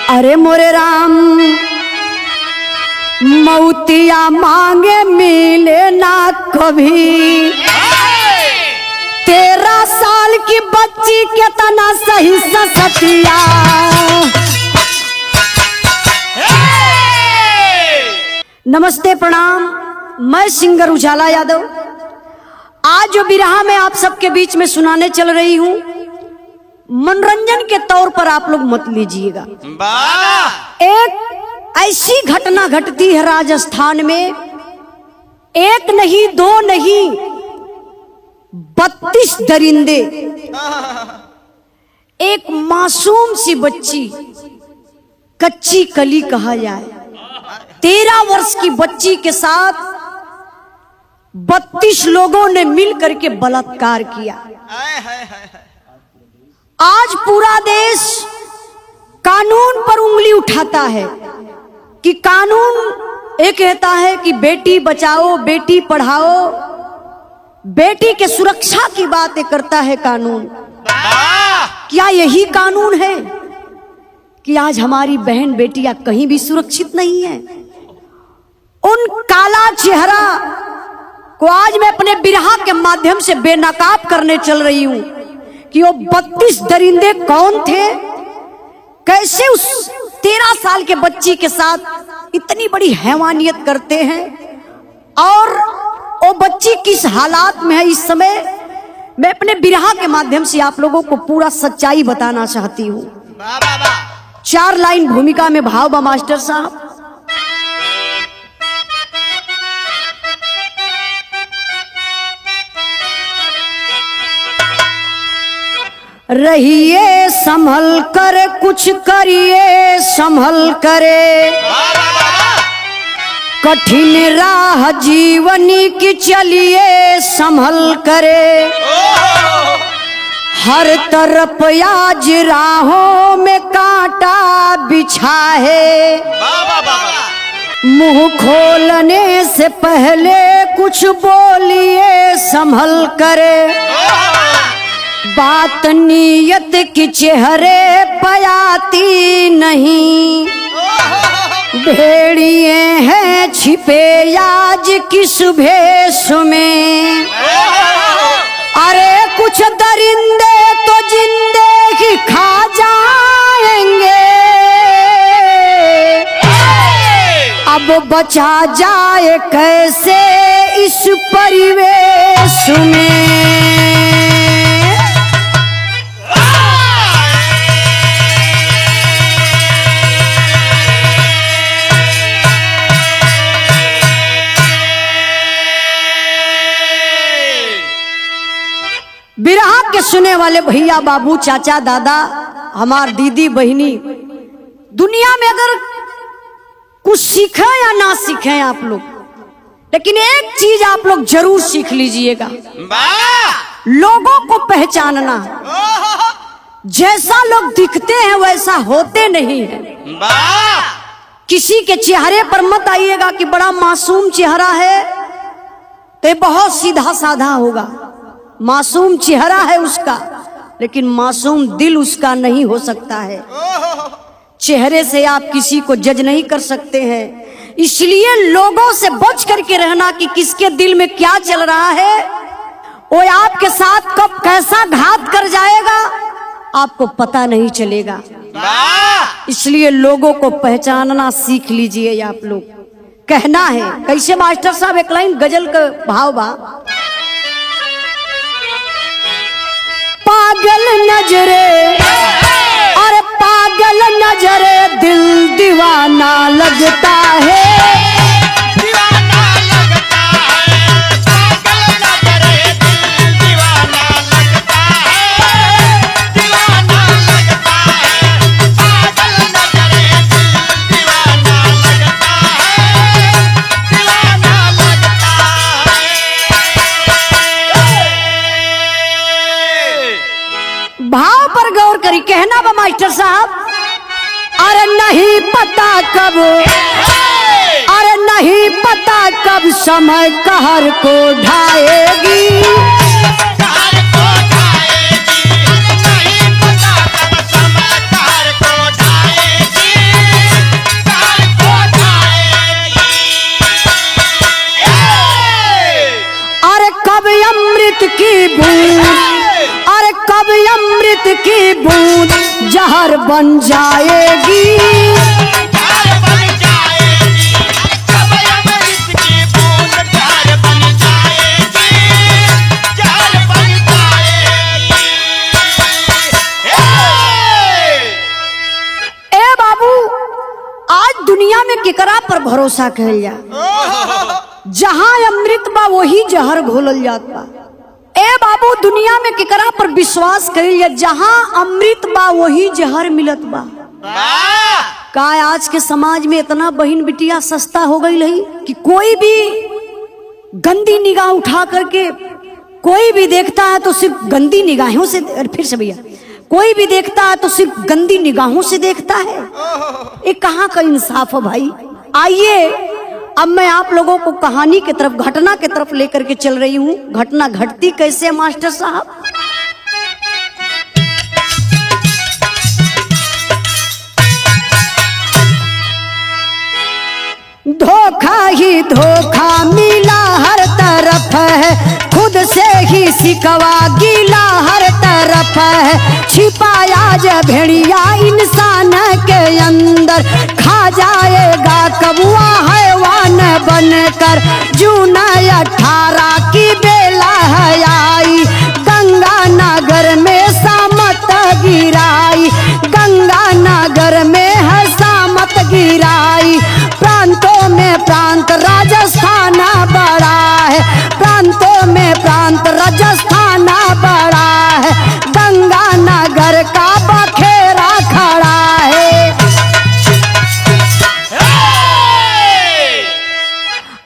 अरे मोरे राम मौतिया मांगे मिले ना कभी। 13 साल की बच्ची कितना सही सतिया। नमस्ते प्रणाम, मैं सिंगर उजाला यादव आज जो बिरहा में आप सबके बीच में सुनाने चल रही हूँ, मनोरंजन के तौर पर आप लोग मत लीजिएगा। एक ऐसी घटना घटती है राजस्थान में, एक नहीं दो नहीं 32 दरिंदे एक मासूम सी बच्ची, कच्ची कली कहा जाए, 13 वर्ष की बच्ची के साथ 32 लोगों ने मिल करके बलात्कार किया। आज पूरा देश कानून पर उंगली उठाता है कि कानून ये कहता है कि बेटी बचाओ बेटी पढ़ाओ, बेटी के सुरक्षा की बातें करता है कानून। क्या यही कानून है कि आज हमारी बहन बेटियां कहीं भी सुरक्षित नहीं है? उन काला चेहरा को आज मैं अपने बिरहा के माध्यम से बेनकाब करने चल रही हूं कि वो 32 दरिंदे कौन थे, कैसे उस 13 साल के बच्ची के साथ इतनी बड़ी हैवानियत करते हैं, और वो बच्ची किस हालात में है इस समय। मैं अपने बिरहा के माध्यम से आप लोगों को पूरा सच्चाई बताना चाहती हूँ। 4 लाइन भूमिका में भाव बा मास्टर साहब। रहिए संभल कर कुछ करिए संभल करे, कठिन राह जीवनी की चलिए संभल करे। हर तरफ आज राहों में कांटा बिछा है, मुंह खोलने से पहले कुछ बोलिए संभल करे। बात नीयत की चेहरे पे आती नहीं, भेड़िए हैं छिपे आज किस भेष में। अरे कुछ दरिंदे तो जिंदे ही खा जाएंगे, अब बचा जाए कैसे इस परिवेश में। बिरहा के सुने वाले भैया बाबू चाचा दादा हमार दीदी बहिनी, दुनिया में अगर कुछ सीखे या ना सीखे आप लोग, लेकिन एक चीज आप लोग जरूर सीख लीजिएगा, लोगों को पहचानना। जैसा लोग दिखते हैं वैसा होते नहीं है। किसी के चेहरे पर मत आइएगा कि बड़ा मासूम चेहरा है तो बहुत सीधा साधा होगा। मासूम चेहरा है उसका, लेकिन मासूम दिल उसका नहीं हो सकता है। चेहरे से आप किसी को जज नहीं कर सकते हैं, इसलिए लोगों से बच करके रहना कि किसके दिल में क्या चल रहा है, वो आपके साथ कब कैसा घात कर जाएगा आपको पता नहीं चलेगा। इसलिए लोगों को पहचानना सीख लीजिए आप लोग। कहना है कैसे मास्टर साहब, एक लाइन गजल का भाव बा। पागल नजरे और पागल नजरे दिल दीवाना लगता है, दीवाना लगता है। पागल नजरे दिल दीवाना लगता है, दीवाना लगता है। पागल नजरे दिल दीवाना लगता है, दीवाना लगता है। भाव पर गौर करी। कहना बा मास्टर साहब, अरे नहीं पता कब, अरे नहीं पता कब समय कहर को ढाएगी। कहर को ढाएगी, नहीं पता कब समय कहर को ढाएगी। कब अमृत की बूंद, अरे कब अमृत की बूंद जहर बन जाएगी। जहर बन जाएगी, कब अमृत की बूंद जहर बन जाएगी, जहर बन जाएगी। ए बाबू, आज दुनिया में केकरा पर भरोसा कहल जा, जहां अमृत बा वही जहर घोलल जात बा। ए बाबू, दुनिया में केकरा पर विश्वास कइल जा, जहां अमृत बा वही जहर मिलत बा। का आज के समाज में इतना बहन बिटिया सस्ता हो गई है कि कोई भी गंदी निगाह उठा करके कोई भी देखता है तो सिर्फ गंदी निगाहों से, फिर से भैया, कोई भी देखता है तो सिर्फ गंदी निगाहों से देखता है। ये कहाँ का इंसाफ है भाई। आइए अब मैं आप लोगों को कहानी की तरफ, घटना की तरफ लेकर के चल रही हूँ। घटना घटती कैसे है मास्टर साहब? धोखा ही धोखा मिला हर तरफ है, खुद से ही सिकवा गीला हर तरफ है। छिपाया जब भेड़िया इंसान के अंदर, खा जाएगा कबुआ हैवान बनकर। जून 18 की बेला है आई, गंगा नगर में सामत गिराई, गंगा नगर में है सामत गिराई। प्रांतों में प्रांत राजस्थान बड़ा है, प्रांतों में प्रांत राजस्थान बड़ा है। गंगा नगर का बखेरा खड़ा है।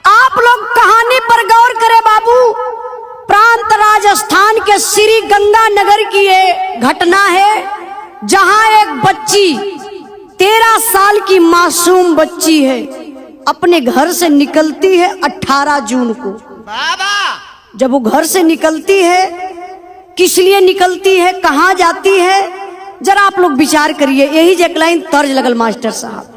आप लोग कहानी पर गौर करें बाबू। प्रांत राजस्थान के श्री गंगा नगर की ये घटना है, जहां एक बच्ची 13 साल की मासूम बच्ची है, अपने घर से निकलती है 18 जून को। जब वो घर से निकलती है, किस लिए निकलती है, कहां जाती है, जरा आप लोग विचार करिए। यही एक लाइन तर्ज लगल मास्टर साहब।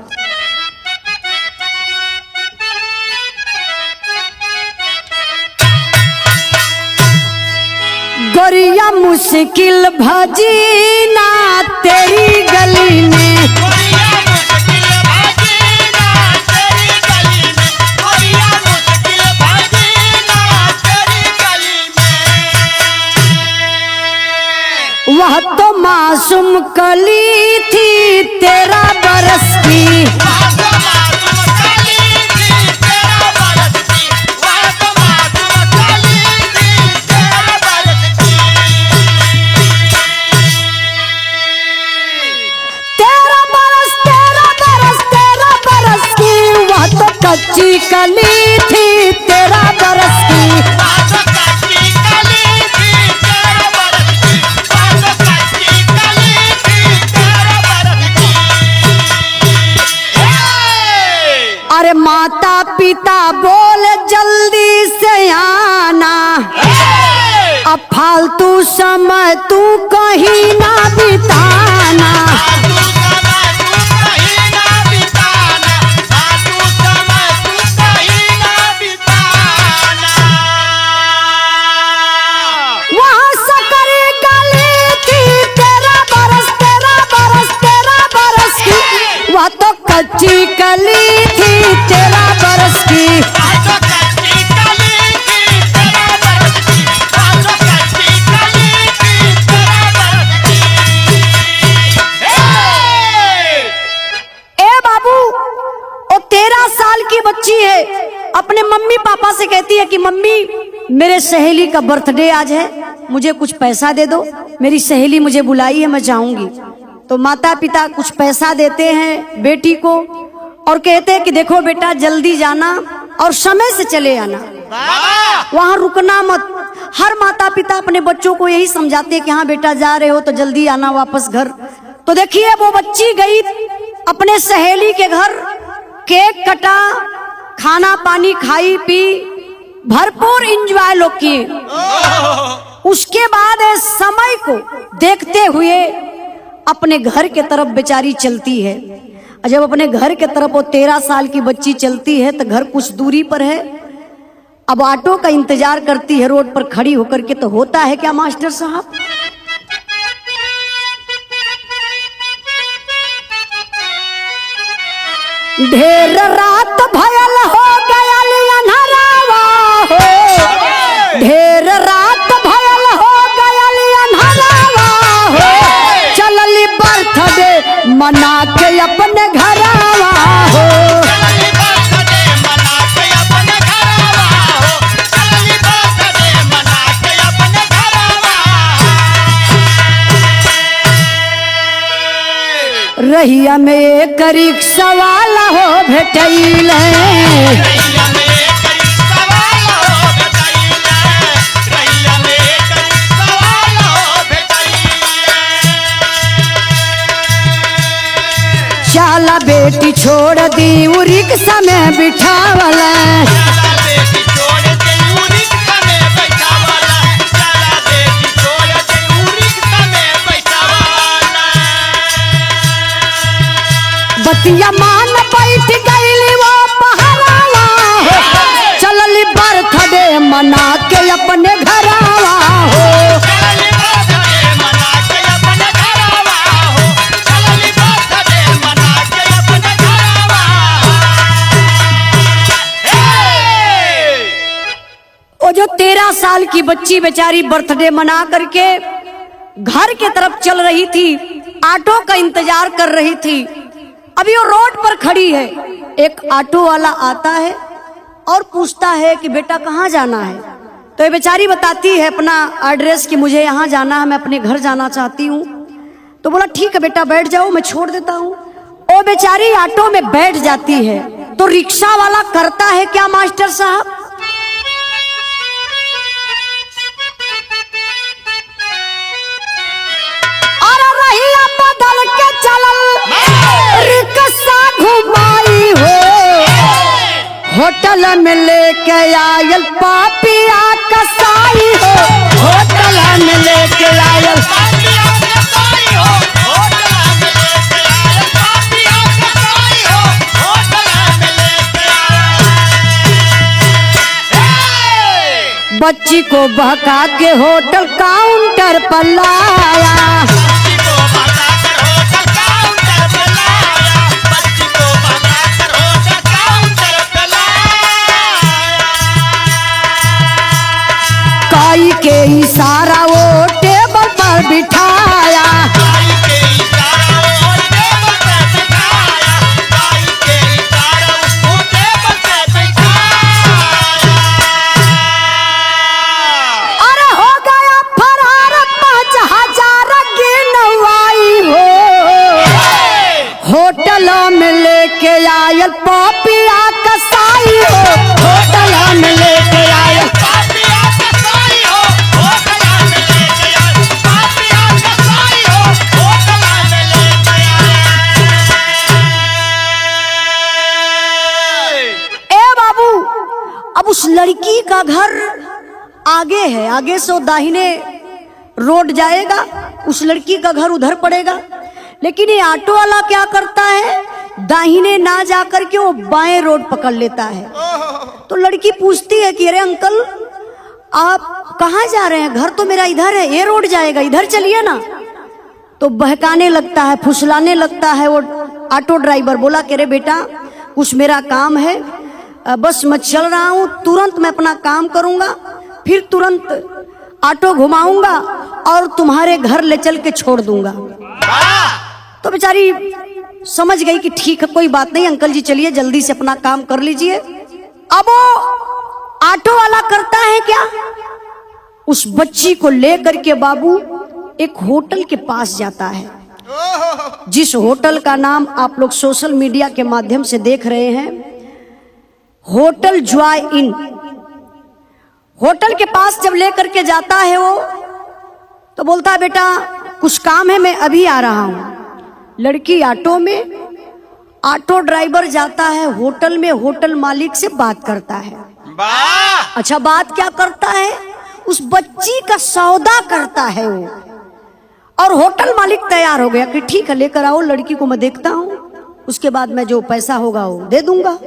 गोरिया मुश्किल भजीना तेरी गली में, वह तो मासूम कली थी 13 बरस की। कच्ची कली थी 13 बरस की। अरे माता पिता बोल जल्दी से आना, अब फालतू समय तू कहीं ना बिताना। तो कच्ची कली थी 13 बरस की। ए बाबू, वो 13 साल की बच्ची है, अपने मम्मी पापा से कहती है कि मम्मी मेरे सहेली का बर्थडे आज है, मुझे कुछ पैसा दे दो, मेरी सहेली मुझे बुलाई है, मैं जाऊंगी। तो माता पिता कुछ पैसा देते हैं बेटी को और कहते हैं कि देखो बेटा जल्दी जाना और समय से चले आना, वहां रुकना मत। हर माता पिता अपने बच्चों को यही समझाते हैं कि हाँ बेटा जा रहे हो तो जल्दी आना वापस घर। तो देखिए वो बच्ची गई अपने सहेली के घर, केक कटा, खाना पानी खाई पी, भरपूर एंजॉय लोग किए। उसके बाद समय को देखते हुए अपने घर के तरफ बेचारी चलती है। जब अपने घर के तरफ वो 13 साल की बच्ची चलती है तो घर कुछ दूरी पर है, अब ऑटो का इंतजार करती है रोड पर खड़ी होकर के, तो होता है क्या मास्टर साहब, ढेर रात भयल हो गयल अन्हरावा हो, ढेर रात भयल हो गयल अन्हरावा हो, चलली बर्थडे मना के अपने घरावा हो। रहिया में एक रिक्शा वाला हो भेटैल, चाला बेटी छोड़ दी उ रिक्शा में बिठावला, बतिया मान बैठ गईली वो पहरावा हो, चलली बर्थडे मना के अपने घरावा हो। वो जो 13 साल की बच्ची बेचारी बर्थडे मना करके घर के तरफ चल रही थी, ऑटो का इंतजार कर रही थी। अभी वो रोड पर खड़ी है, एक ऑटो वाला आता है और पूछता है कि बेटा कहाँ जाना है, तो ये बेचारी बताती है अपना एड्रेस कि मुझे यहाँ जाना है, मैं अपने घर जाना चाहती हूँ। तो बोला ठीक है बेटा बैठ जाओ, मैं छोड़ देता हूँ। वो बेचारी ऑटो में बैठ जाती है, तो रिक्शा वाला करता है क्या मास्टर साहब, बदल के चलल रिक्शा घुमाई हो, होटल में लेके आयल पापिया कसाई हो, होटल में लेके आयल बच्ची को बहका के होटल काउंटर पर लाया, काई के इशारा वो टेबल पर बिठाया, अरे हो गया फरार 5000 की नवाई हो, होटल में लेके आयल पापिया कसाई हो, होटल में लेके आयल उस लड़की का घर आगे है, आगे से दाहिने रोड जाएगा, उस लड़की का घर उधर पड़ेगा। लेकिन ये ऑटो वाला क्या करता है, दाहिने ना जाकर के वो बाएं रोड पकड़ लेता है। तो लड़की पूछती है कि अरे अंकल आप कहाँ जा रहे हैं, घर तो मेरा इधर है, ये रोड जाएगा, इधर चलिए ना। तो बहकाने लगता है, फुसलाने लगता है वो ऑटो ड्राइवर। बोला कि अरे बेटा कुछ मेरा काम है, बस मैं चल रहा हूँ, तुरंत मैं अपना काम करूंगा, फिर तुरंत ऑटो घुमाऊंगा और तुम्हारे घर ले चल के छोड़ दूंगा। तो बेचारी समझ गई कि ठीक है कोई बात नहीं अंकल जी, चलिए जल्दी से अपना काम कर लीजिए। अब वो ऑटो वाला करता है क्या, उस बच्ची को लेकर के बाबू एक होटल के पास जाता है, जिस होटल का नाम आप लोग सोशल मीडिया के माध्यम से देख रहे हैं, होटल जॉय इन। होटल के पास जब लेकर के जाता है वो, तो बोलता है बेटा कुछ काम है, मैं अभी आ रहा हूं। लड़की ऑटो में, ऑटो ड्राइवर जाता है होटल में, होटल मालिक से बात करता है। अच्छा बात क्या करता है, उस बच्ची का सौदा करता है वो। और होटल मालिक तैयार हो गया कि ठीक है लेकर आओ, लड़की को मैं देखता हूं, उसके बाद मैं जो पैसा होगा वो दे दूंगा।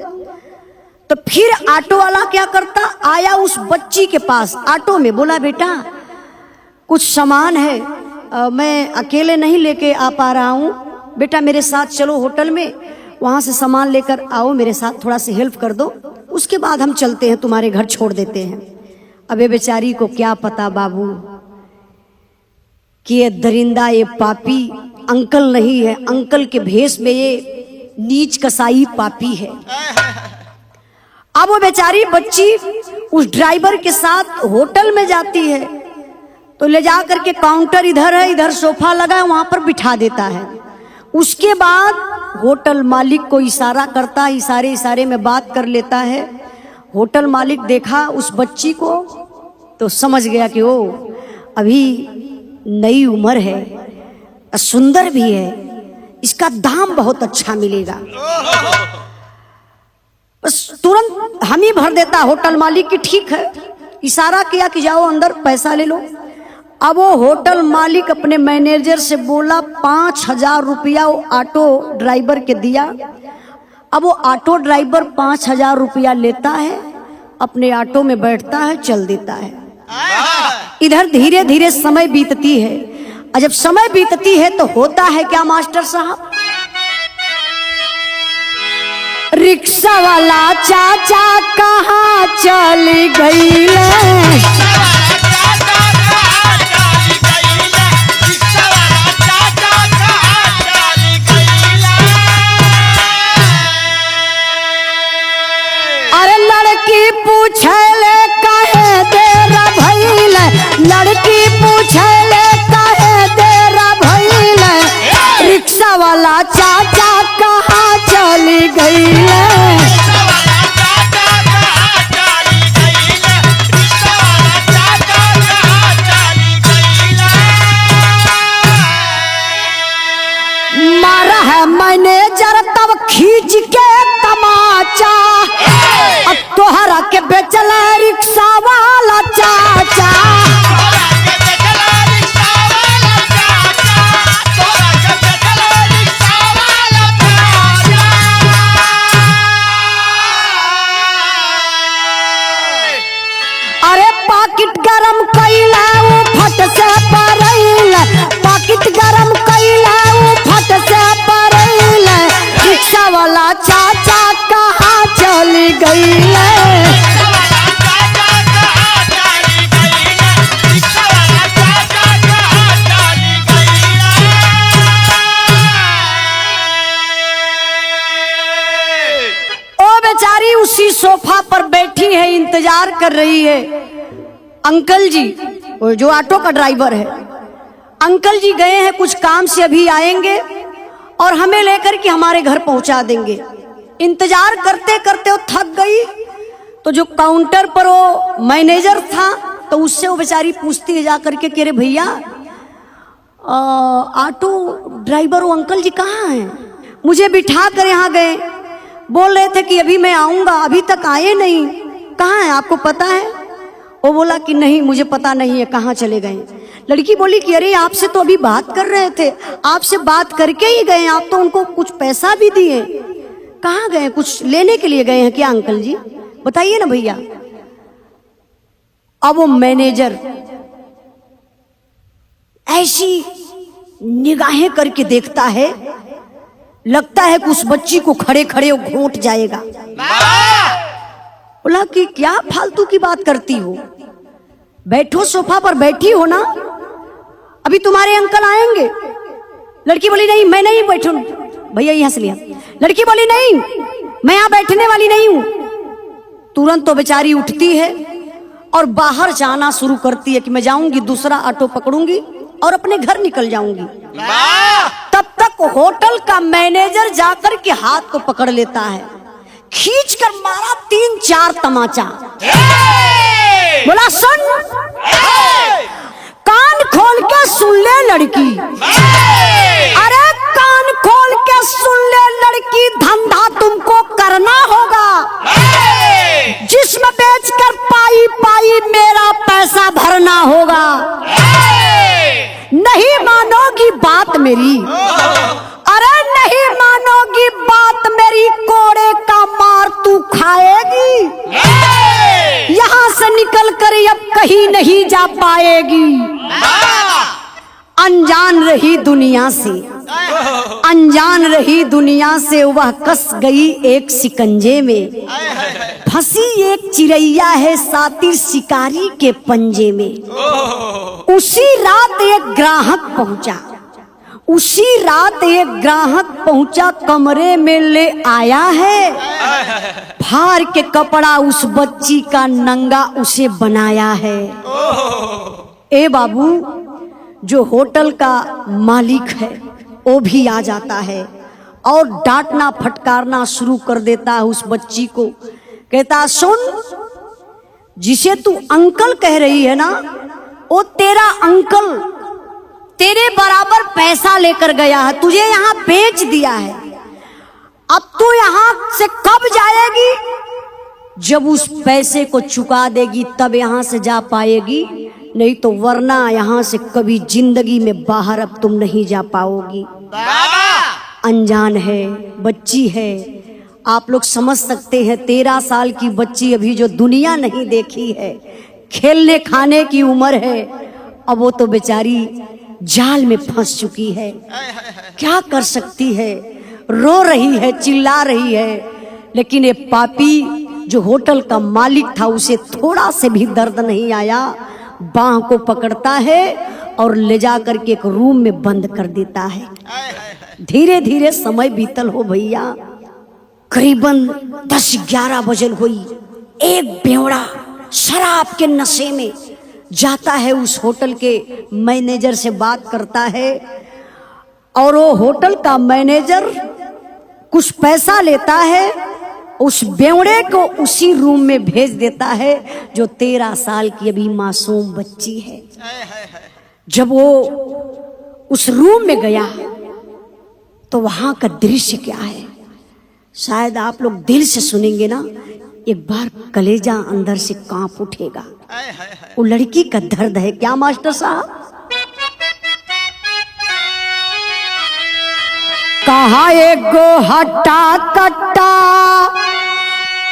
तो फिर ऑटो वाला क्या करता, आया उस बच्ची के पास ऑटो में, बोला बेटा कुछ सामान है, मैं अकेले नहीं लेके आ पा रहा हूँ, बेटा मेरे साथ चलो होटल में, वहाँ से सामान लेकर आओ, मेरे साथ थोड़ा सा हेल्प कर दो, उसके बाद हम चलते हैं, तुम्हारे घर छोड़ देते हैं। अबे बेचारी को क्या पता बाबू कि ये दरिंदा, ये पापी अंकल नहीं है, अंकल के भेष में ये नीच कसाई पापी है। अब वो बेचारी बच्ची उस ड्राइवर के साथ होटल में जाती है, तो ले जा करके काउंटर इधर है, इधर सोफा लगा है, वहां पर बिठा देता है। उसके बाद होटल मालिक को इशारा करता है, इशारे में बात कर लेता है। होटल मालिक देखा उस बच्ची को तो समझ गया कि ओ अभी नई उम्र है, सुंदर भी है, इसका दाम बहुत अच्छा मिलेगा। बस तुरंत हम ही भर देता होटल मालिक की, ठीक है, इशारा किया कि जाओ अंदर पैसा ले लो। अब वो होटल मालिक अपने मैनेजर से बोला 5,000 रुपया वो ऑटो ड्राइवर के दिया। अब वो ऑटो ड्राइवर 5,000 रुपया लेता है, अपने ऑटो में बैठता है, चल देता है। इधर धीरे धीरे समय बीतती है, और जब समय बीतती है तो होता है क्या मास्टर साहब, रिक्शा वाला चाचा कहाँ चली गई पूछले काहे देरा भइल, लड़की पूछले काहे देरा भइल, रिक्शा वाला चाचा कहाँ चली गई। मारा है मैनेजर तब खींच के तमाचा, अब तोहरा के बेचल रिक्शा वाला चाचा। अरे पाकिट गरम कैला वो फट से परैल, पाकिट गरम कैला वो फट से परैल, रिक्शा वाला चाचा कहाँ चली गई। बेचारी उसी सोफा पर बैठी है, इंतजार कर रही है। अंकल जी, वो जो ऑटो का ड्राइवर है, अंकल जी गए हैं कुछ काम से, अभी आएंगे और हमें लेकर के हमारे घर पहुंचा देंगे। इंतजार करते करते वो थक गई, तो जो काउंटर पर वो मैनेजर था तो उससे वो बेचारी पूछती है जाकर के कि अरे भैया ऑटो ड्राइवर वो अंकल जी कहाँ हैं, मुझे बिठा कर यहाँ गए, बोल रहे थे कि अभी मैं आऊंगा, अभी तक आए नहीं, कहाँ है आपको पता है। वो बोला कि नहीं मुझे पता नहीं है, कहाँ चले गए। लड़की बोली कि अरे आपसे तो अभी बात कर रहे थे, आपसे बात करके ही गए, आप तो उनको कुछ पैसा भी दिए, कहाँ गए, कुछ लेने के लिए गए हैं क्या अंकल जी, बताइए ना भैया। अब वो मैनेजर ऐसी निगाहें करके देखता है, लगता है कि उस बच्ची को खड़े खड़े घोंट जाएगा। बोला कि क्या फालतू की बात करती हो, बैठो सोफा पर बैठी हो ना, अभी तुम्हारे अंकल आएंगे। लड़की बोली नहीं मैं नहीं बैठू, भैया यहां से लिया। लड़की बोली नहीं मैं यहां बैठने वाली नहीं हूं। तुरंत तो बेचारी उठती है और बाहर जाना शुरू करती है कि मैं जाऊंगी, दूसरा ऑटो पकड़ूंगी और अपने घर निकल जाऊंगी। तब तक होटल का मैनेजर जाकर के हाथ को पकड़ लेता है, खींच कर मारा 3-4 तमाचा। बोला सुन, कान खोल के सुन ले लड़की, अरे कान खोल के सुन ले लड़की, धंधा तुमको करना होगा, जिस्म बेचकर पाई पाई मेरा पैसा भरना होगा। नहीं मानोगी बात मेरी, अरे नहीं मानोगी बात मेरी, कोड़े का मार तू खाएगी। निकल कर अब कहीं नहीं जा पाएगी। अनजान रही दुनिया से, अनजान रही दुनिया से, वह कस गई एक शिकंजे में। फंसी एक चिड़ैया है सातिर शिकारी के पंजे में। उसी रात एक ग्राहक पहुंचा, उसी रात एक ग्राहक पहुंचा, कमरे में ले आया है फाड़ के कपड़ा उस बच्ची का, नंगा उसे बनाया है। ए बाबू, जो होटल का मालिक है वो भी आ जाता है और डांटना फटकारना शुरू कर देता है उस बच्ची को। कहता, सुन, जिसे तू अंकल कह रही है ना, वो तेरा अंकल तेरे बराबर पैसा लेकर गया है, तुझे यहाँ बेच दिया है। अब तू यहाँ से कब जाएगी? जब उस पैसे को चुका देगी तब यहाँ से जा पाएगी, नहीं तो वरना यहाँ से कभी जिंदगी में बाहर अब तुम नहीं जा पाओगी। अनजान है, बच्ची है, आप लोग समझ सकते हैं। 13 साल की बच्ची, अभी जो दुनिया नहीं देखी है, खेलने खाने की उम्र है, अब वो तो बेचारी जाल में फंस चुकी है। क्या कर सकती है? रो रही है, चिल्ला रही है। लेकिन ये पापी जो होटल का मालिक था, उसे थोड़ा से भी दर्द नहीं आया। बाह को पकड़ता है और ले जा करके एक रूम में बंद कर देता है। धीरे धीरे समय बीतल हो भैया, करीबन 10-11 बजल हुई। एक बेवड़ा शराब के नशे में जाता है, उस होटल के मैनेजर से बात करता है और वो होटल का मैनेजर कुछ पैसा लेता है, उस बेवड़े को उसी रूम में भेज देता है जो 13 साल की अभी मासूम बच्ची है। जब वो उस रूम में गया तो वहां का दृश्य क्या है, शायद आप लोग दिल से सुनेंगे ना, एक बार कलेजा अंदर से कांप उठेगा। वो लड़की का दर्द है। क्या मास्टर साहब? कहा एगो हट्टा कट्टा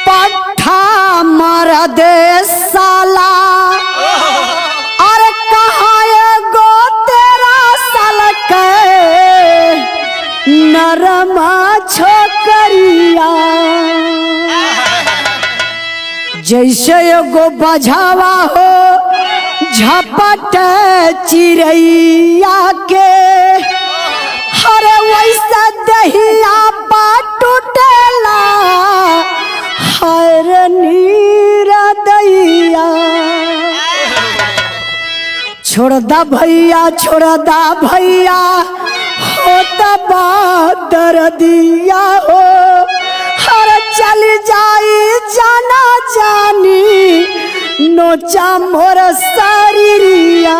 पट्ठा मार दे साला, और कहा एगो 13 साल के नरमा छोकरिया। जैसे एगो बझावा हो झपट चिड़ैया के, हरे वैसा दहिया टूटेला हर नीरा दैया। छोड़ दा भैया, छोड़ दा भैया, होता बात दर्दिया हो, हर चल जाई जाना जानी नोचा मोर शरीरिया।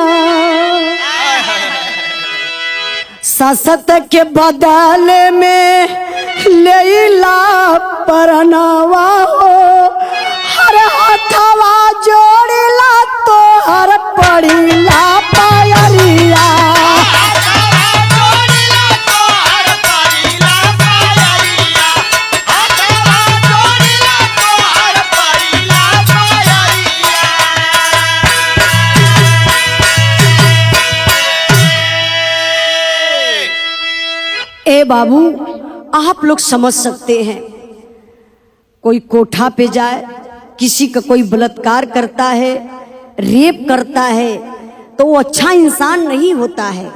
ससत के बदले में लेला परनावा हो, हर हथवा जोड़िला तो हर पड़िला पायरिया। ए बाबू, आप लोग समझ सकते हैं, कोई कोठा पे जाए, किसी का कोई बलात्कार करता है, रेप करता है, तो वो अच्छा इंसान नहीं होता है,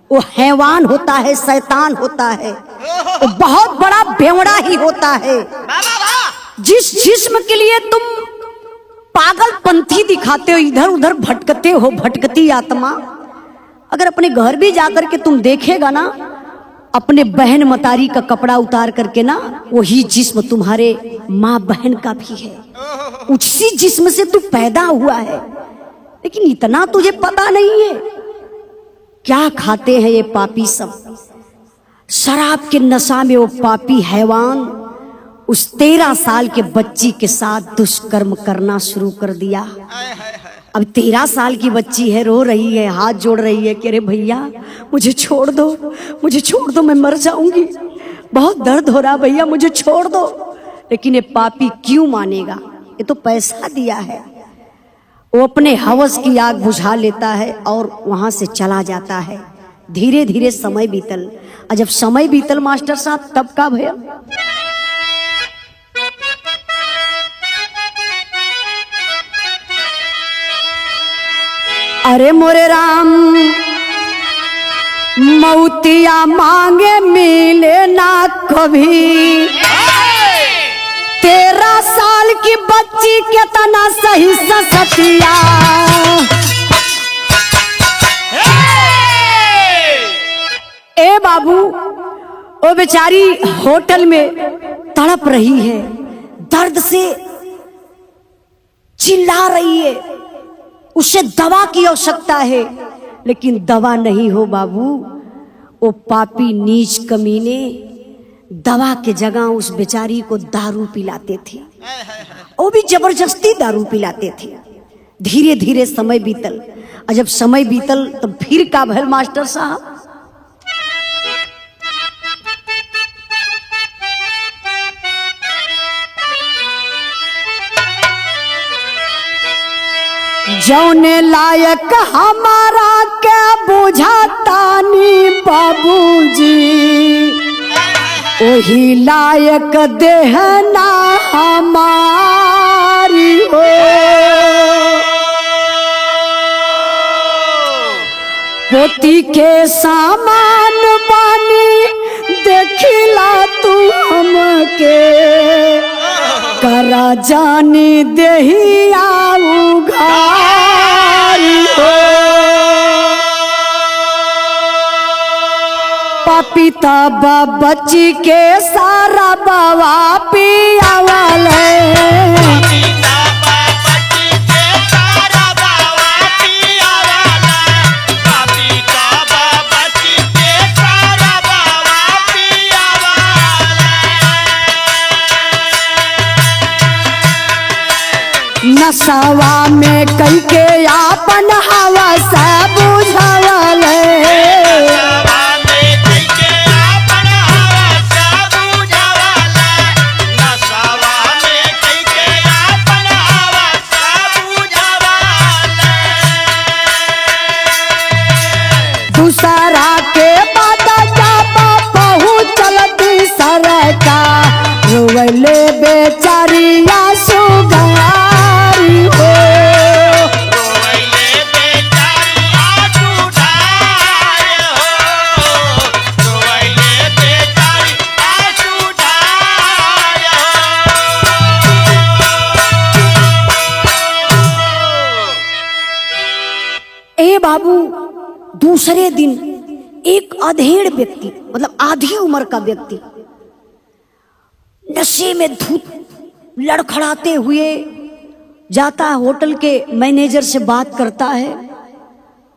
वो हैवान होता है, शैतान होता है, वो बहुत बड़ा बेवड़ा ही होता है। जिस जिस्म के लिए तुम पागलपंथी दिखाते हो, इधर उधर भटकते हो, भटकती आत्मा, अगर अपने घर भी जाकर के तुम देखेगा ना, अपने बहन मतारी का कपड़ा उतार करके ना, वही जिस्म तुम्हारे माँ बहन का भी है, उसी जिस्म से तू पैदा हुआ है। लेकिन इतना तुझे पता नहीं है क्या खाते हैं ये पापी सब। शराब के नशा में वो पापी हैवान उस 13 साल के बच्ची के साथ दुष्कर्म करना शुरू कर दिया। अब 13 साल की बच्ची है, रो रही है, हाथ जोड़ रही है कि अरे भैया मुझे छोड़ दो, मुझे छोड़ दो, मैं मर जाऊंगी, बहुत दर्द हो रहा भैया, मुझे छोड़ दो। लेकिन ये पापी क्यों मानेगा, ये तो पैसा दिया है। वो अपने हवस की आग बुझा लेता है और वहां से चला जाता है। धीरे धीरे समय बीतल, और जब समय बीतल मास्टर साहब तब का भैया अरे मोरे राम मौतिया मांगे मिले ना कभी। 13 साल की बच्ची कितना सही सतिया। ए बाबू, वो बेचारी होटल में तड़प रही है, दर्द से चिल्ला रही है, उसे दवा की आवश्यकता है, लेकिन दवा नहीं हो बाबू। वो पापी नीच कमीने दवा के जगह उस बेचारी को दारू पिलाते थे, वो भी जबरदस्ती दारू पिलाते थे। धीरे धीरे समय बीतल, और जब समय बीतल तब फिर का भल मास्टर साहब जौने लायक हमारा क्या बुझातानी बाबूजी, वही लायक देहना हमारी हो। पोती के सामान बानी देखिला तू हमके, करा जानी देही आऊ घारी हो। पपीता बच्ची के सारा बाबा पिया वाले, नशवा में कई के आपन हवा से बुझावले। दूसरा के बाद पहुँचल तीसरे का, रोवले बेचारिया सुगारी हो। ए बाबू, दूसरे दिन एक अधेड़ व्यक्ति, मतलब आधी उम्र का व्यक्ति, नशे में धूत लड़खड़ाते हुए जाता है, होटल के मैनेजर से बात करता है।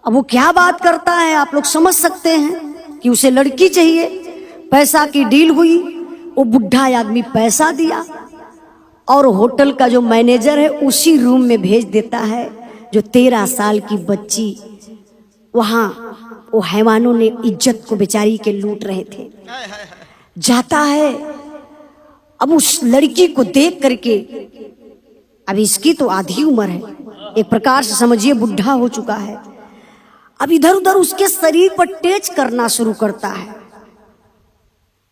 अब वो क्या बात करता है आप लोग समझ सकते हैं कि उसे लड़की चाहिए, पैसा की डील हुई। वो बुढ़ा आदमी पैसा दिया और होटल का जो मैनेजर है उसी रूम में भेज देता है। जो 13 साल की बच्ची, वहां वो हैवानों ने इज्जत को बेचारी के लूट रहे थे, जाता है। अब उस लड़की को देख करके, अब इसकी तो आधी उम्र है, एक प्रकार से समझिए बुढ़ा हो चुका है। अब इधर उधर उसके शरीर पर टच करना शुरू करता है,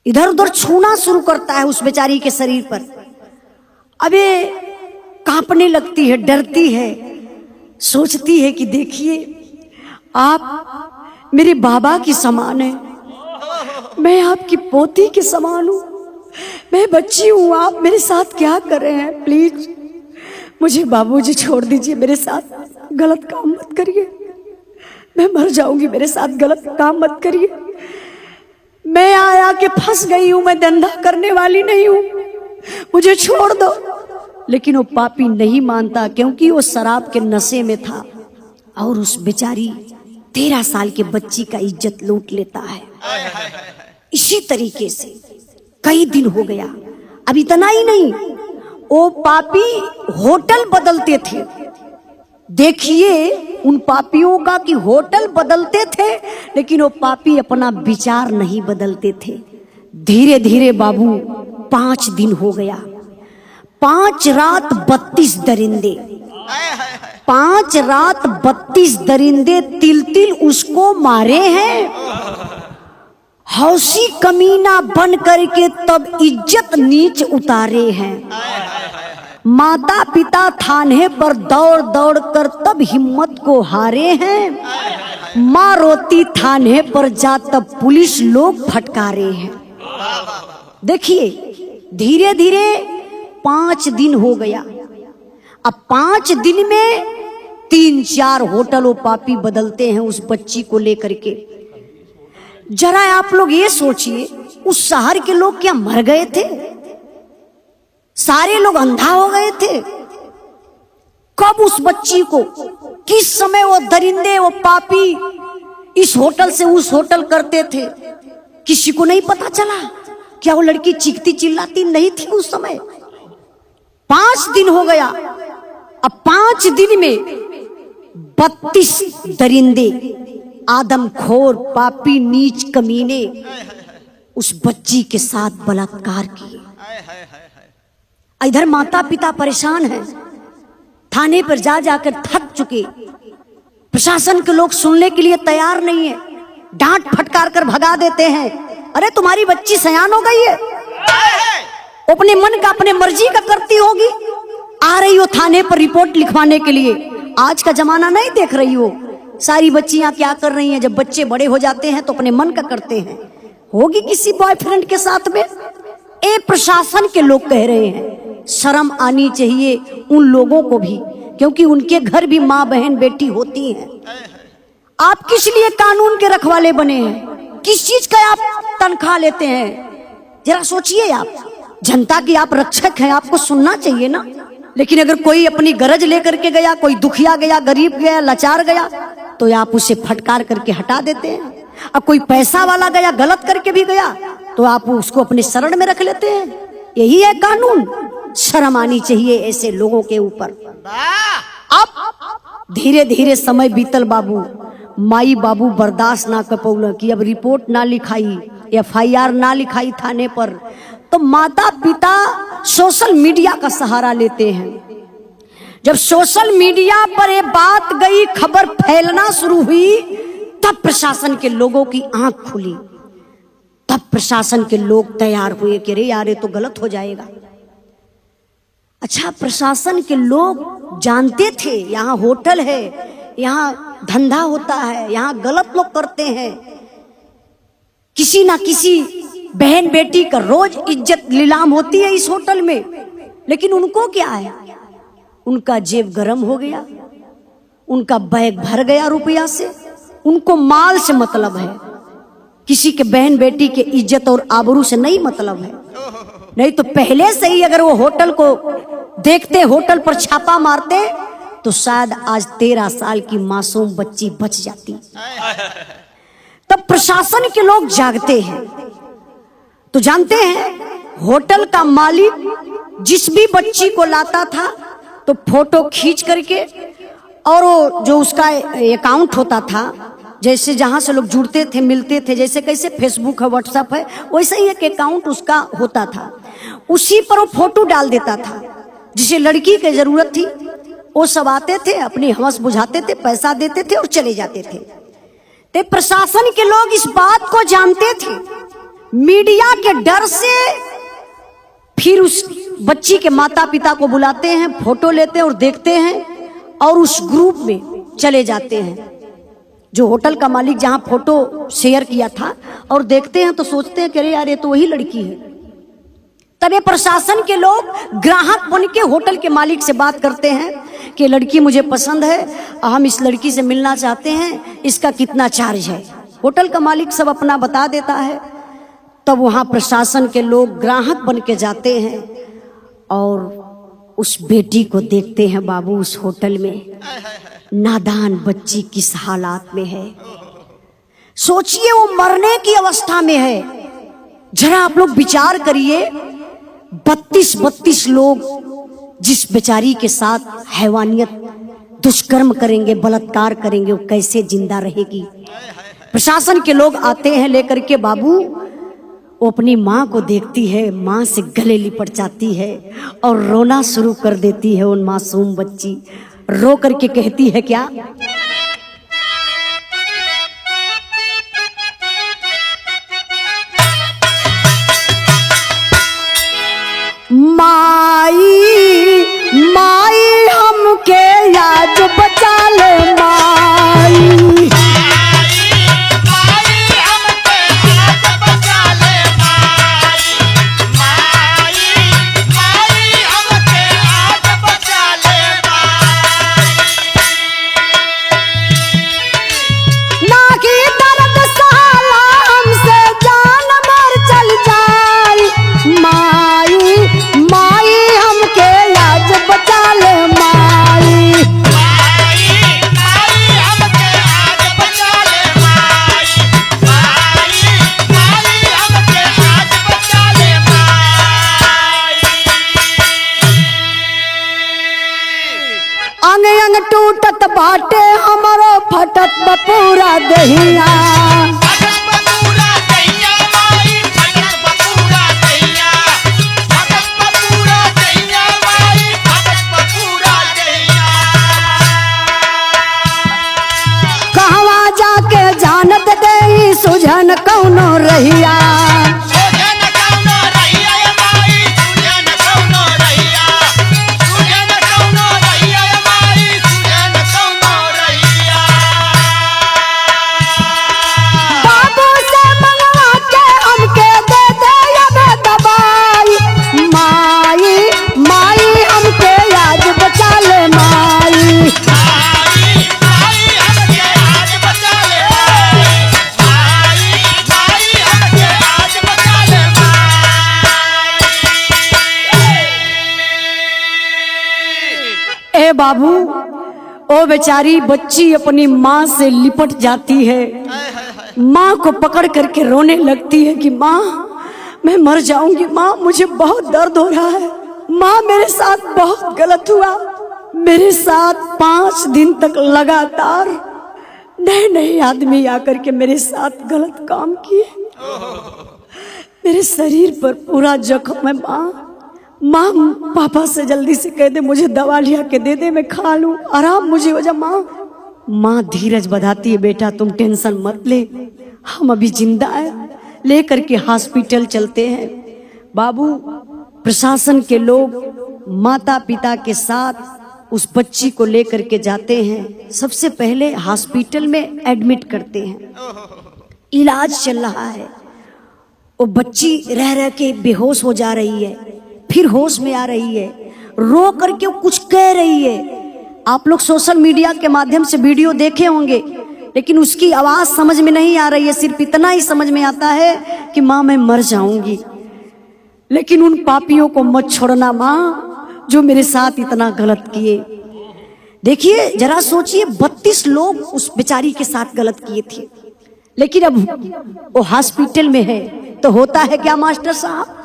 इधर उधर छूना शुरू करता है उस बेचारी के शरीर पर। अब ये कांपने लगती है, डरती है, सोचती है कि देखिए आप मेरे बाबा की समान है, मैं आपकी पोती के समान हूँ, मैं बच्ची हूँ, आप मेरे साथ क्या कर रहे हैं? प्लीज मुझे बाबूजी छोड़ दीजिए, मेरे साथ गलत काम मत करिए, मैं मर जाऊंगी, मेरे साथ गलत काम मत करिए, मैं आया के फंस गई हूँ, मैं धंधा करने वाली नहीं हूँ, मुझे छोड़ दो। लेकिन वो पापी नहीं मानता, क्योंकि वो शराब के नशे में था और उस बेचारी 13 साल की बच्ची का इज्जत लूट लेता है। इसी तरीके से कई दिन हो गया। अब इतना ही नहीं, वो पापी होटल बदलते थे। देखिए उन पापियों का कि होटल बदलते थे, लेकिन वो पापी अपना विचार नहीं बदलते थे। धीरे धीरे बाबू 5 दिन हो गया, 5 रात 32 दरिंदे। 5 रात 32 दरिंदे तिल तिल उसको मारे हैं। हौसी कमीना बन करके तब इज्जत नीच उतारे हैं। माता पिता थाने पर दौड़ दौड़ कर तब हिम्मत को हारे हैं। माँ रोती थाने पर जा तब पुलिस लोग फटकारे हैं। देखिए धीरे धीरे 5 दिन हो गया। अब 5 दिन में 3-4 होटल वो पापी बदलते हैं उस बच्ची को लेकर के। जरा आप लोग ये सोचिए, उस शहर के लोग क्या मर गए थे? सारे लोग अंधा हो गए थे? कब उस बच्ची को, किस समय वो दरिंदे, वो पापी इस होटल से उस होटल करते थे, किसी को नहीं पता चला? क्या वो लड़की चीखती चिल्लाती नहीं थी उस समय? 5 दिन हो गया। अब 5 दिन में 32 दरिंदे, आदमखोर, पापी, नीच, कमीने उस बच्ची के साथ बलात्कार किए। इधर माता पिता परेशान हैं, थाने पर जा जाकर थक चुके। प्रशासन के लोग सुनने के लिए तैयार नहीं है, डांट फटकार कर भगा देते हैं। अरे तुम्हारी बच्ची सयान हो गई है, अपने मन का अपने मर्जी का करती होगी, आ रही हो थाने पर रिपोर्ट लिखवाने के लिए। आज का जमाना नहीं देख रही हो सारी बच्चियां क्या कर रही हैं? जब बच्चे बड़े हो जाते हैं तो अपने मन का करते हैं। होगी किसी बॉयफ्रेंड के साथ में? ए प्रशासन के लोग कह रहे हैं शर्म आनी चाहिए उन लोगों को भी, क्योंकि उनके घर भी माँ बहन बेटी होती हैं। आप किस लिए कानून के रखवाले बने हैं? किस चीज का आप तनख्वाह लेते हैं? जरा सोचिए, आप जनता की आप रक्षक हैं, आपको सुनना चाहिए ना। लेकिन अगर कोई अपनी गरज लेकर के गया, कोई दुखिया गया, गरीब गया, लाचार गया, तो आप उसे फटकार करके हटा देते हैं। अब कोई पैसा वाला गया, गलत करके भी गया, तो आप उसको अपने शरण में रख लेते हैं। यही है कानून। शर्म आनी चाहिए ऐसे लोगों के ऊपर। अब धीरे धीरे समय बीतल बाबू, माई बाबू बर्दाश्त ना कर पौल कि अब रिपोर्ट ना लिखाई, FIR ना लिखाई थाने पर, तो माता पिता सोशल मीडिया का सहारा लेते हैं। जब सोशल मीडिया पर ये बात गई, खबर फैलना शुरू हुई, तब प्रशासन के लोगों की आंख खुली। तब प्रशासन के लोग तैयार हुए कि अरे यार ये तो गलत हो जाएगा। अच्छा, प्रशासन के लोग जानते थे यहाँ होटल है, यहाँ धंधा होता है, यहाँ गलत लोग करते हैं, किसी ना किसी बहन बेटी का रोज इज्जत नीलाम होती है इस होटल में। लेकिन उनको क्या है? उनका जेब गरम हो गया, उनका बैग भर गया रुपया से, उनको माल से मतलब है, किसी के बहन बेटी के इज्जत और आबरू से नहीं मतलब है। नहीं तो पहले से ही अगर वो होटल को देखते, होटल पर छापा मारते, तो शायद आज 13 साल की मासूम बच्ची बच जाती। तब प्रशासन के लोग जागते हैं। तो जानते हैं होटल का मालिक जिस भी बच्ची को लाता था तो फोटो खींच करके, और वो जो उसका अकाउंट होता था, जैसे जहां से लोग जुड़ते थे, मिलते थे, जैसे कैसे फेसबुक है, व्हाट्सएप है, वैसे ही एक अकाउंट उसका होता था, उसी पर वो फोटो डाल देता था। जिसे लड़की की जरूरत थी वो सब आते थे, अपनी हवस बुझाते थे, पैसा देते थे और चले जाते थे। तो प्रशासन के लोग इस बात को जानते थे। मीडिया के डर से फिर उस बच्ची के माता पिता को बुलाते हैं, फोटो लेते हैं और देखते हैं, और उस ग्रुप में चले जाते हैं जो होटल का मालिक जहां फोटो शेयर किया था, और देखते हैं तो सोचते हैं कि अरे यार ये तो वही लड़की है। तब ये प्रशासन के लोग ग्राहक बन के होटल के मालिक से बात करते हैं कि लड़की मुझे पसंद है, हम इस लड़की से मिलना चाहते हैं, इसका कितना चार्ज है। होटल का मालिक सब अपना बता देता है। तब वहाँ प्रशासन के लोग ग्राहक बन के जाते हैं और उस बेटी को देखते हैं। बाबू, उस होटल में नादान बच्ची किस हालात में है, सोचिए, वो मरने की अवस्था में है। जरा आप लोग विचार करिए, 32 लोग जिस बेचारी के साथ हैवानियत, दुष्कर्म करेंगे, बलात्कार करेंगे, वो कैसे जिंदा रहेगी? प्रशासन के लोग आते हैं लेकर के। बाबू, वो अपनी माँ को देखती है, माँ से गले लिपट जाती है और रोना शुरू कर देती है। उन मासूम बच्ची रो करके कहती है क्या? माई माई हमके याद बचा ले माई, ना कि दर्द साला हमसे जान मर चल जाए। माई माई हमके याद बचा ले माई, अंग अंग टूटत बाटे हमारो फटत बपूरा दहिया। कहवा जाके जानत गई सुझन कौनो रहिया, बाबू से मंगवा के हमके दे दे अब दवाई। माई माई हमके याद बचा ले माई, ए बाबू ओ बेचारी बच्ची अपनी माँ से लिपट जाती है, माँ को पकड़ करके रोने लगती है कि माँ मैं मर जाऊंगी, माँ मुझे बहुत दर्द हो रहा है, माँ मेरे साथ बहुत गलत हुआ, मेरे साथ 5 दिन तक लगातार नए नए आदमी आकर के मेरे साथ गलत काम किए, मेरे शरीर पर पूरा जख्म है। माँ पापा से जल्दी से कह दे मुझे दवा लिया के दे दे, मैं खा लूं, आराम मुझे हो जा। माँ धीरज बधाती है, बेटा तुम टेंशन मत ले, हम अभी जिंदा हैं, लेकर के हॉस्पिटल चलते हैं। बाबू प्रशासन के लोग माता पिता के साथ उस बच्ची को लेकर के जाते हैं, सबसे पहले हॉस्पिटल में एडमिट करते हैं, इलाज चल रहा है। वो बच्ची रह रह के बेहोश हो जा रही है, फिर होश में आ रही है, रो करके वो कुछ कह रही है। आप लोग सोशल मीडिया के माध्यम से वीडियो देखे होंगे, लेकिन उसकी आवाज समझ में नहीं आ रही है, सिर्फ इतना ही समझ में आता है कि माँ मैं मर जाऊंगी। लेकिन उन पापियों को मत छोड़ना माँ जो मेरे साथ इतना गलत किए। देखिए जरा सोचिए, 32 लोग उस बेचारी के साथ गलत किए थे, लेकिन अब वो हॉस्पिटल में है तो होता है क्या मास्टर साहब?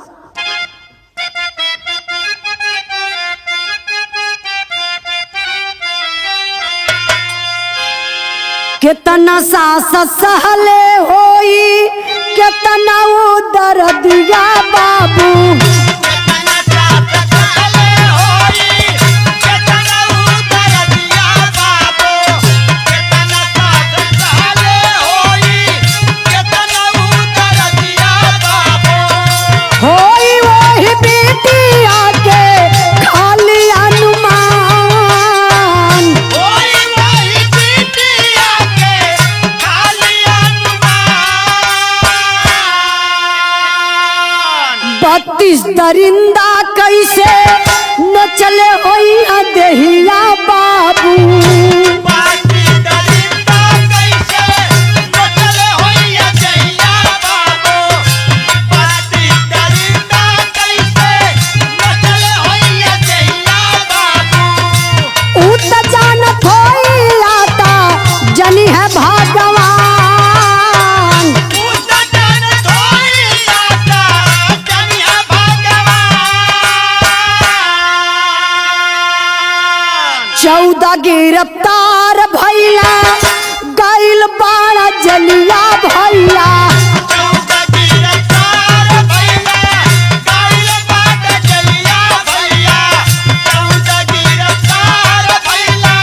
कितना सास सहले होई, कितना वो दर्दिया बाबू, होई वही बेटिया के खाली अनुमान, दरिंदा कैसे न चले होई देहिया बाबू, जानत होई आता जनी है भगवान, चौदह गिरफ्तार भैया गैल बाड़ा जलिया भैया, गिरफ्तार भैया 14 गिरफ्तार भैया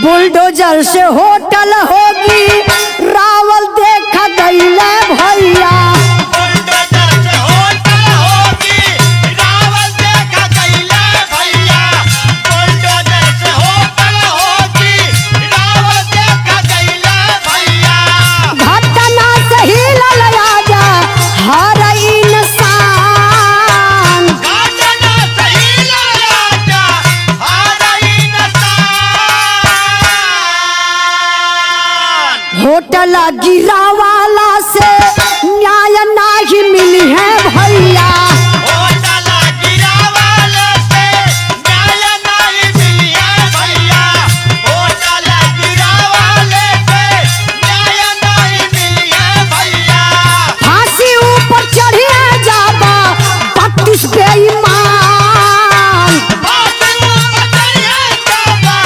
बुलडोजर से होटल होगी रावल देखा गईले भैया। बुलडोजर से होटल होगी रावल देखा गईले भैया। बुलडोजर से होटल होगी रावल देखा गईले भैया। घटना सही ललयाजा हर इंसान। घटना सही ललयाजा हर इंसान। होटल गिरावाला से न्याय नहीं मिली है भैया। होटल गिरावाले से न्याय नहीं मिली है भैया। होटल गिरावाले से न्याय नहीं मिली है भैया। फांसी ऊपर चढ़िए जाबा 32 बेईमान। फांसी ऊपर चढ़िए जाबा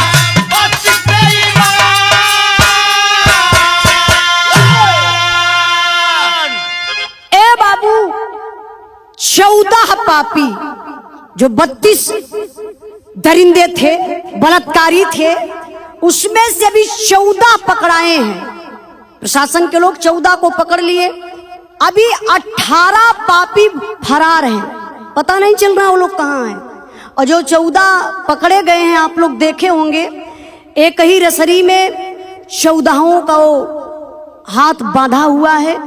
32 बेईमान। ए बाबू 14 पापी जो 32 दरिंदे थे, बलात्कारी थे, उसमें से भी 14 पकड़ाए हैं। प्रशासन के लोग 14 को पकड़ लिए। अभी 18 पापी फरार हैं, पता नहीं चल रहा वो लोग कहाँ हैं। और जो 14 पकड़े गए हैं आप लोग देखे होंगे, एक ही रसरी में 14 का वो हाथ बांधा हुआ है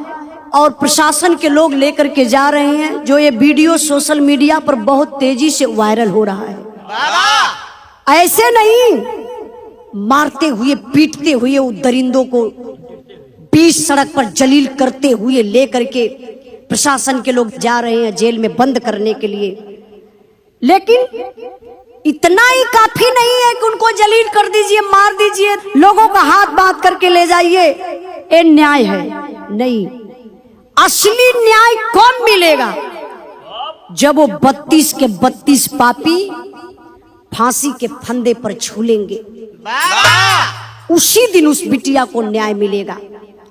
और प्रशासन के लोग लेकर के जा रहे हैं। जो ये वीडियो सोशल मीडिया पर बहुत तेजी से वायरल हो रहा है। बाबा ऐसे नहीं, मारते हुए पीटते हुए उन दरिंदों को बीच सड़क पर जलील करते हुए लेकर के प्रशासन के लोग जा रहे हैं जेल में बंद करने के लिए। लेकिन इतना ही काफी नहीं है कि उनको जलील कर दीजिए, मार दीजिए, लोगों का हाथ बांध करके ले जाइए, ये न्याय है? नहीं। असली न्याय कौन मिलेगा? जब वो 32 के 32 पापी फांसी के फंदे पर झूलेंगे, बाबा उसी दिन उस बिटिया को न्याय मिलेगा।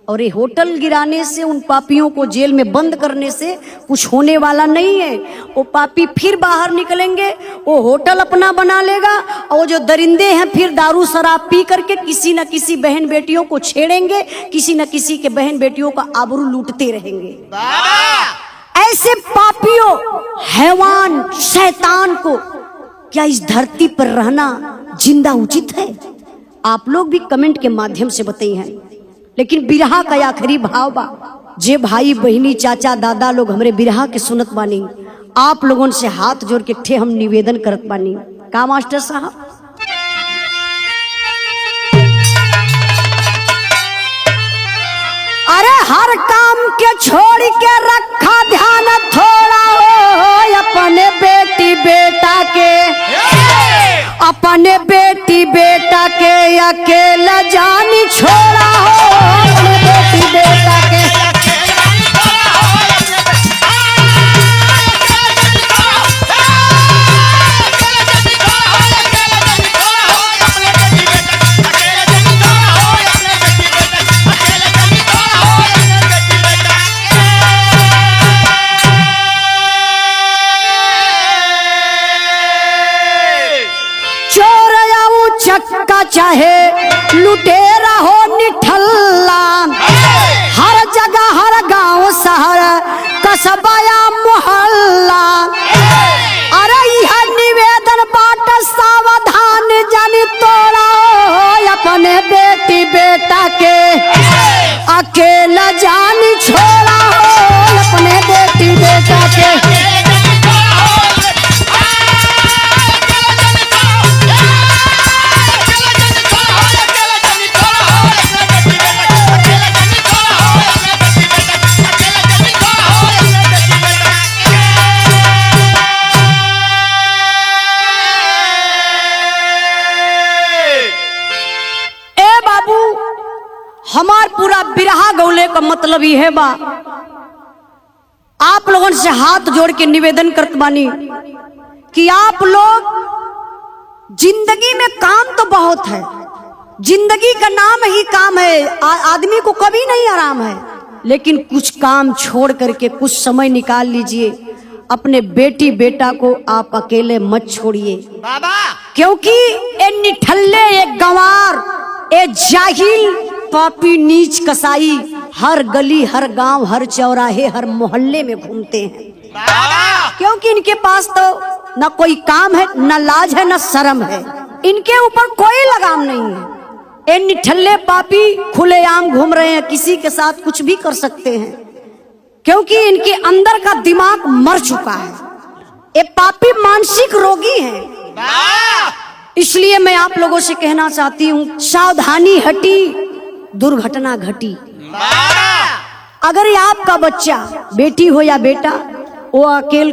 और ये होटल गिराने से, उन पापियों को जेल में बंद करने से कुछ होने वाला नहीं है। वो पापी फिर बाहर निकलेंगे, वो होटल अपना बना लेगा, और वो जो दरिंदे हैं फिर दारू शराब पी करके किसी न किसी बहन बेटियों को छेड़ेंगे, किसी न किसी के बहन बेटियों का आबरू लूटते रहेंगे। बाबा ऐसे पापियों, हैवान, शैतान को क्या इस धरती पर रहना जिंदा उचित है? आप लोग भी कमेंट के माध्यम से बताइए। लेकिन बिरहा का आखिरी भाव बा, जे भाई बहिनी चाचा दादा लोग हमरे बिरहा के सुनत बानी, आप लोगों से हाथ जोड़ के ठे हम निवेदन करत बानी। का मास्टर साहब? अरे हर काम के छोड़ के रखा ध्यान थोड़ा हो अपने बेटी बेटा के, अपने बेटी बेटा के अकेला जानी छोड़ा हो अपने बेटी बेटा के। चक्का चाहे लुटेरा हो निठल्ला, हर जगह हर गांव शहर कस्बा या मोहल्ला। अरे यह निवेदन बाट सावधान जानी तोड़ा हो अपने बेटी बेटा के अकेला जानी छोड़ा हो अपने बेटी बेटा के। हमार पूरा बिरहा गौले का मतलब यह बा, आप लोगों से हाथ जोड़ के निवेदन करत बानी कि आप लोग, जिंदगी में काम तो बहुत है, जिंदगी का नाम ही काम है, आदमी को कभी नहीं आराम है, लेकिन कुछ काम छोड़ करके कुछ समय निकाल लीजिए। अपने बेटी बेटा को आप अकेले मत छोड़िए, बाबा क्योंकि ये निठल्ले, एक गंवार ए जाहिल पापी नीच कसाई हर गली हर गांव हर चौराहे हर मोहल्ले में घूमते हैं, क्योंकि इनके पास तो न कोई काम है, न लाज है, न शर्म है, इनके ऊपर कोई लगाम नहीं है। ये निठल्ले पापी खुलेआम घूम रहे हैं, किसी के साथ कुछ भी कर सकते हैं, क्योंकि इनके अंदर का दिमाग मर चुका है। ये पापी मानसिक रोगी हैं। इसलिए मैं आप लोगों से कहना चाहती हूँ, सावधानी हटी दुर्घटना घटी। अगर ये आपका बच्चा, बेटी हो या बेटा, वो अकेले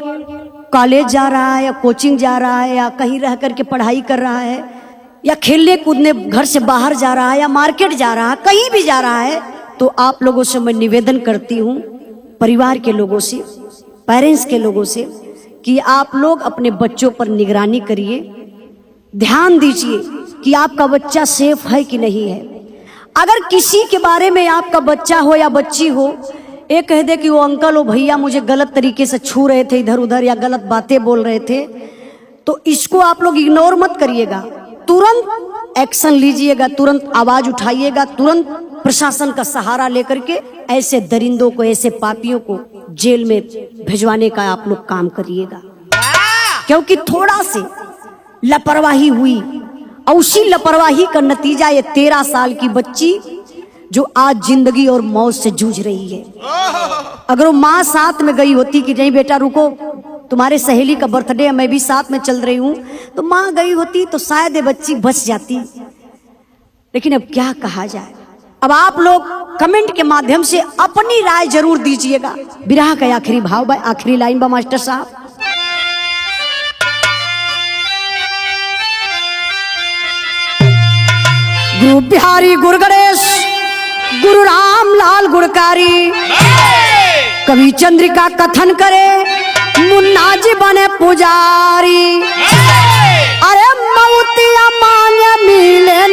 कॉलेज जा रहा है या कोचिंग जा रहा है या कहीं रह करके पढ़ाई कर रहा है या खेलने कूदने घर से बाहर जा रहा है या मार्केट जा रहा है, कहीं भी जा रहा है, तो आप लोगों से मैं निवेदन करती हूँ, परिवार के लोगों से, पेरेंट्स के लोगों से, कि आप लोग अपने बच्चों पर निगरानी करिए, ध्यान दीजिए कि आपका बच्चा सेफ है कि नहीं है। अगर किसी के बारे में आपका बच्चा हो या बच्ची हो, ये कह दे कि वो अंकल हो भैया मुझे गलत तरीके से छू रहे थे इधर उधर या गलत बातें बोल रहे थे, तो इसको आप लोग इग्नोर मत करिएगा, तुरंत एक्शन लीजिएगा, तुरंत आवाज उठाइएगा, तुरंत प्रशासन का सहारा लेकर के ऐसे दरिंदों को, ऐसे पापियों को जेल में भिजवाने का आप लोग काम करिएगा। क्योंकि थोड़ा से लापरवाही हुई और उसी लापरवाही का नतीजा ये 13 साल की बच्ची जो आज जिंदगी और मौत से जूझ रही है। अगर वो माँ साथ में गई होती कि नहीं बेटा रुको, तुम्हारे सहेली का बर्थडे है, मैं भी साथ में चल रही हूँ, तो माँ गई होती तो शायद ये बच्ची बच जाती। लेकिन अब क्या कहा जाए। अब आप लोग कमेंट के माध्यम से अपनी राय जरूर दीजिएगा। विरह का आखिरी भाव बा, आखिरी लाइन बा मास्टर साहब। गुरु बिहारी गुरु गणेश गुरु राम लाल गुणकारी, कवि चंद्रिका कथन करे मुन्ना जी बने पुजारी। अरे मऊतिया मांगे मिले